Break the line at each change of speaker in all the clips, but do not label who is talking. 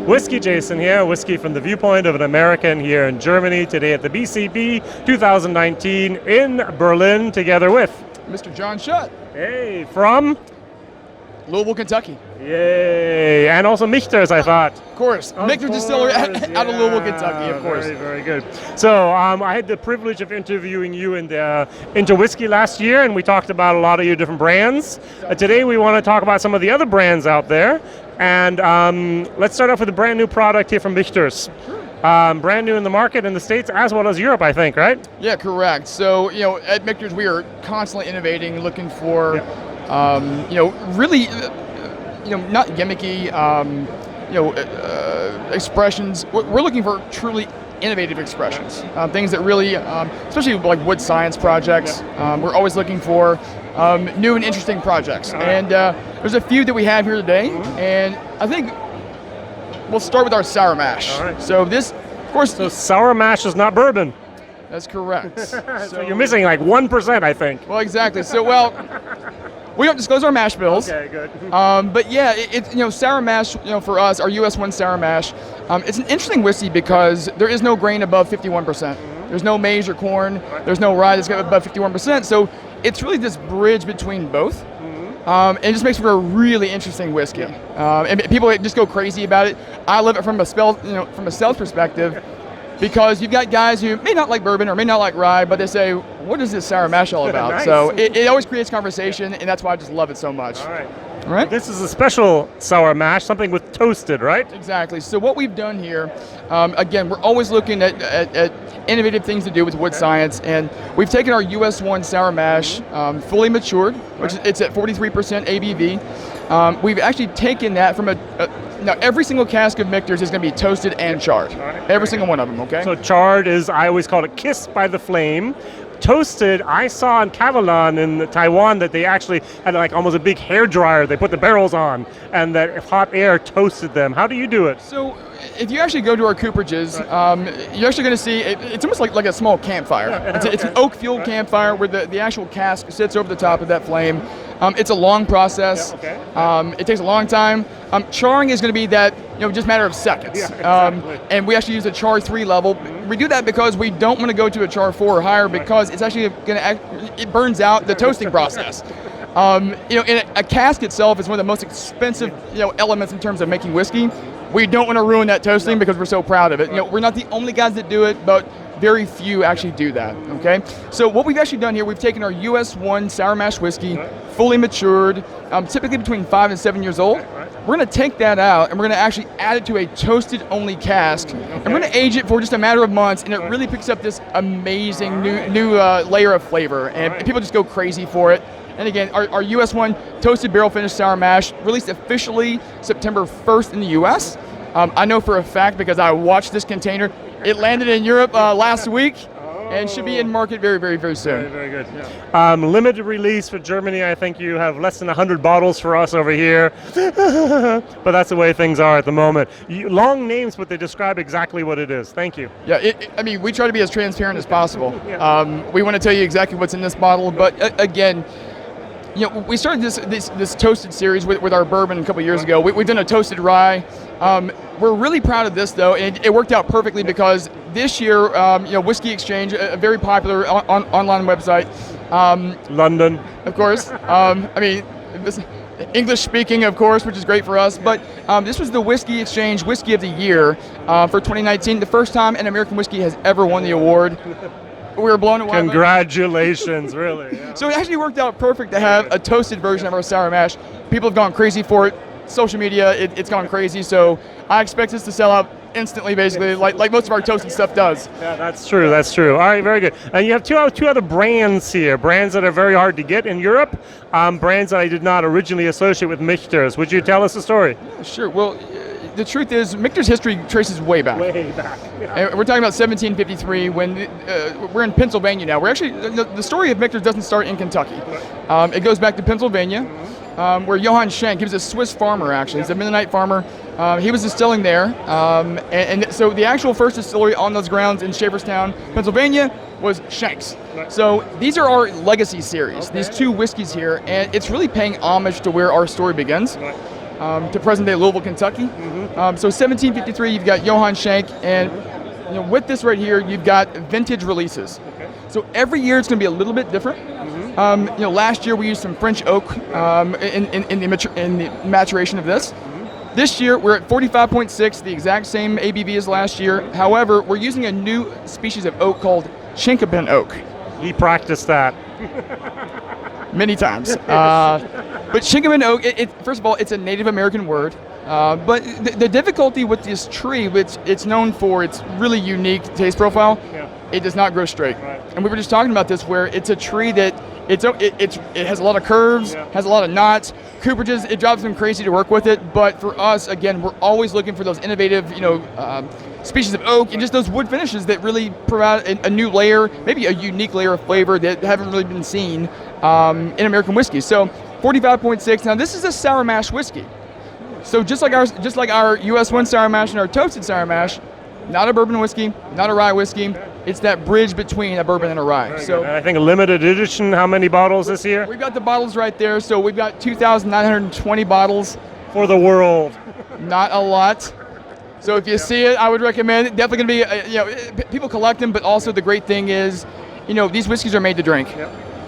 WhiskyJason here, whiskey from the viewpoint of an American here in Germany, today at the BCB 2019 in Berlin, together with
Mr. John Shutt.
Hey, from?
Louisville, Kentucky.
Yay, and also Michters, I thought.
Of course, Michters Distillery out of Louisville, Kentucky, of course.
Very, very good. So I had the privilege of interviewing you in the Into Whiskey last year, and we talked about a lot of your different brands. Today we want to talk about some of the other brands out there, and let's start off with a brand new product here from Michters. Brand new in the market in the States as well as Europe, I think, right?
Yeah, correct. So, at Michters we are constantly innovating, looking for, really, not gimmicky, expressions. We're looking for truly innovative expressions, things that really, especially like wood science projects. We're always looking for new and interesting projects. And there's a few that we have here today, and I think we'll start with our sour mash.
All right.
So this, of course...
So sour mash is not bourbon.
That's correct.
So you're missing like 1%, I think.
Well, exactly. So, we don't disclose our mash bills.
Okay, good.
But yeah, sour mash, for us, our US 1 sour mash, it's an interesting whiskey because there is no grain above 51%. There's no maize or corn. There's no rye that's got above 51%. So it's really this bridge between both. And it just makes for a really interesting whiskey. And people just go crazy about it. I love it from a sales perspective, because you've got guys who may not like bourbon or may not like rye, but they say, what is this sour mash all about?
Nice.
So it always creates conversation, and that's why I just love it so much.
All right.
All right?
This is a special sour mash, something with toasted, right?
Exactly. So what we've done here, again, we're always looking at innovative things to do with wood science, and we've taken our US 1 sour mash, fully matured, which it's at 43% ABV. We've actually taken that from now every single cask of Michters is going to be toasted and charred. Every single one of them, okay?
So charred is, I always call it kissed by the flame. Toasted, I saw in Kavalan in Taiwan that they actually had like almost a big hair dryer they put the barrels on, and that hot air toasted them. How do you do it?
So if you actually go to our cooperages, you're actually going to see, it's almost like a small campfire. It's an oak fueled campfire where the actual cask sits over the top of that flame. It's a long process. It takes a long time. Charring is going to be that, just a matter of seconds. And we actually use a char 3 level. We do that because we don't want to go to a char 4 or higher, because it's actually going to, it burns out the toasting process. A cask itself is one of the most expensive, elements in terms of making whiskey. We don't want to ruin that toasting because we're so proud of it. We're not the only guys that do it, but very few actually do that, okay? So what we've actually done here, we've taken our US 1 sour mash whiskey, fully matured, typically between 5 and 7 years old. We're going to take that out, and we're going to actually add it to a toasted-only cask, and we're going to age it for just a matter of months, and it really picks up this amazing new layer of flavor, and people just go crazy for it. And again, our US 1 toasted barrel-finished sour mash released officially September 1st in the US. I know for a fact because I watched this container. It landed in Europe last week and should be in market very, very, very soon.
Very, very good. Yeah. Limited release for Germany. I think you have less than 100 bottles for us over here. But that's the way things are at the moment. Long names, but they describe exactly what it is. Thank you.
Yeah, we try to be as transparent as possible. We want to tell you exactly what's in this bottle, but again, we started this toasted series with our bourbon a couple years ago. We've done a toasted rye. We're really proud of this, though, and it worked out perfectly because this year, Whiskey Exchange, a very popular online website.
London.
Of course. English speaking, of course, which is great for us. But this was the Whiskey Exchange Whiskey of the Year for 2019, the first time an American whiskey has ever won the award. We were blown away.
Congratulations, really. Yeah.
So it actually worked out perfect to have a toasted version of our sour mash. People have gone crazy for it. Social media, it's gone crazy. So I expect this to sell out instantly, basically, like most of our toasted stuff does.
Yeah, that's true. That's true. All right, very good. And you have two other brands here, brands that are very hard to get in Europe, brands that I did not originally associate with Michters. Would you tell us the story?
Yeah, sure. Well, the truth is, Michter's history traces way back.
Way back. Yeah.
And we're talking about 1753 when we're in Pennsylvania now. We're actually, the story of Michters doesn't start in Kentucky. It goes back to Pennsylvania, where Johann Schenk, he was a Swiss farmer actually. He's a Mennonite farmer. He was distilling there. And so the actual first distillery on those grounds in Shaverstown, Pennsylvania, was Schenk's. So these are our legacy series, these two whiskeys here, and it's really paying homage to where our story begins. to present-day Louisville, Kentucky. So 1753, you've got Johann Schenk, and with this right here, you've got vintage releases.
Okay.
So every year it's going to be a little bit different. Last year we used some French oak in the maturation of this. This year we're at 45.6, the exact same ABV as last year. However, we're using a new species of oak called Chinkapin oak.
He practiced that.
Many times. But Chinkapin oak, first of all, it's a Native American word. But the difficulty with this tree, which it's known for its really unique taste profile, it does not grow straight.
Right.
And we were just talking about this, where it's a tree that it has a lot of curves, has a lot of knots. Cooperages, it drives them crazy to work with it. But for us, again, we're always looking for those innovative, species of oak and just those wood finishes that really provide a new layer, maybe a unique layer of flavor that haven't really been seen in American whiskey. So 45.6. Now this is a sour mash whiskey. So just like our US 1 sour mash and our toasted sour mash, not a bourbon whiskey, not a rye whiskey. It's that bridge between a bourbon and a rye. So
I think a limited edition. How many bottles this year?
We've got the bottles right there. So we've got 2,920 bottles
For the world.
Not a lot. So if you see it, I would recommend it. Definitely going to be, people collect them, but also the great thing is, these whiskeys are made to drink,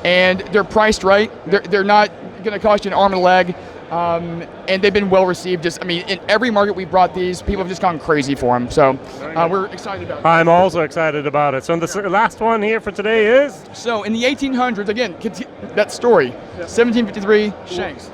and they're priced right. They're not going to cost you an arm and a leg. And they've been well received. In every market we brought these, people have just gone crazy for them. So we're excited about it.
I'm also excited about it. So the last one here for today is?
So in the 1800s, again, that story, 1753, Shanks.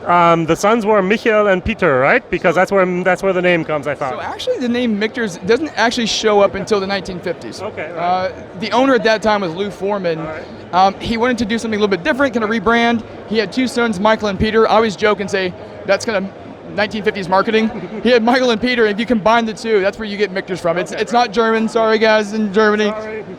The sons were Michael and Peter, right? Because that's where the name comes, I thought.
So actually the name Michters doesn't actually show up until the 1950s.
Okay. Right.
The owner at that time was Lou Foreman. Right. He wanted to do something a little bit different, kind of rebrand. He had two sons, Michael and Peter. I always joke and say, that's kind of 1950s marketing. He had Michael and Peter. If you combine the two, that's where you get Michters from. It's not German. Sorry, guys in Germany.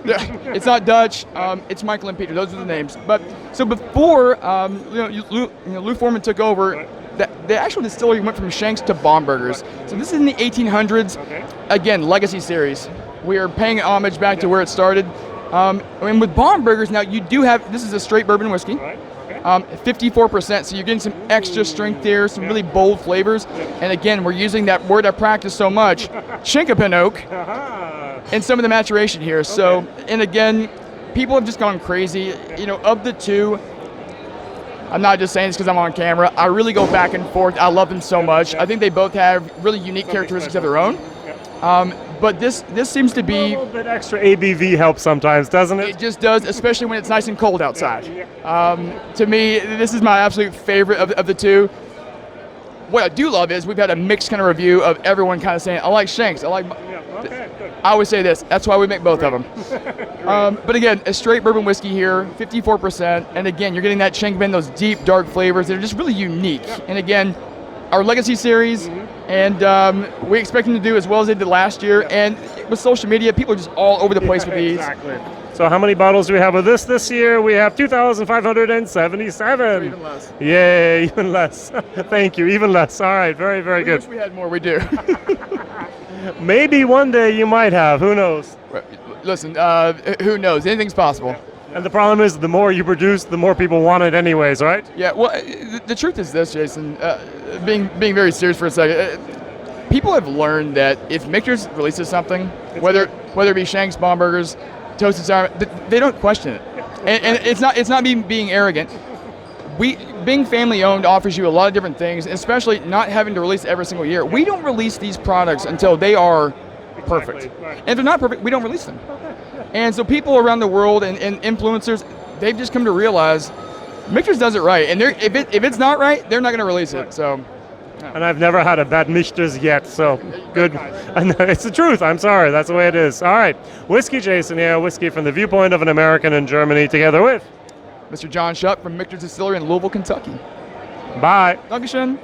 It's not Dutch. It's Michael and Peter. Those are the names. But so before Lou Foreman took over, the actual distillery went from Shanks to Bombur Gers. So this is in the 1800s.
Okay. Again,
Again, legacy series. We are paying homage back to where it started. With Bombur Gers, now you do have, this is a straight bourbon whiskey.
Right.
54%, so you're getting some extra strength there, some really bold flavors. And again, we're using that word I practice so much, Chinkapin oak, and some of the maturation here. So, and again, people have just gone crazy. Of the two, I'm not just saying this because I'm on camera. I really go back and forth. I love them so much. I think they both have really unique characteristics of their own. But this seems to be...
A little bit extra ABV helps sometimes, doesn't it?
It just does, especially when it's nice and cold outside. To me, this is my absolute favorite of the two. What I do love is we've had a mixed kind of review of everyone kind of saying, I like Shanks, I like...
Okay, good.
I always say this, that's why we make both of them. But again, a straight bourbon whiskey here, 54%. And again, you're getting that Chinkapin, those deep, dark flavors that are just really unique. And again, our legacy series, and we expect them to do as well as they did last year. And with social media, people are just all over the place with these.
Exactly. So how many bottles do we have of this year? We have 2,577.
Even less.
Yay, even less. Thank you, even less. All right, very, very
We
good.
wish we had more, we do.
Maybe one day you might have, who knows?
Listen, who knows? Anything's possible.
And the problem is, the more you produce, the more people want it anyways, right?
Yeah, well, the truth is this, Jason, being very serious for a second, people have learned that if Michters releases something, whether it be Shanks, Bombur Gers, Toasted Sour, they don't question it. And it's not being arrogant. Being family owned offers you a lot of different things, especially not having to release every single year. We don't release these products until they are perfect.
Exactly, right.
And if they're not perfect, we don't release them. And so people around the world and influencers, they've just come to realize Michters does it right. And if it's not right, they're not going to release it. So.
And I've never had a bad Michters yet, so good. And it's the truth. I'm sorry. That's the way it is. All right. WhiskyJason here, whiskey from the viewpoint of an American in Germany, together with
Mr. John Shutt from Michters Distillery in Louisville, Kentucky.
Bye.
Dankeschön.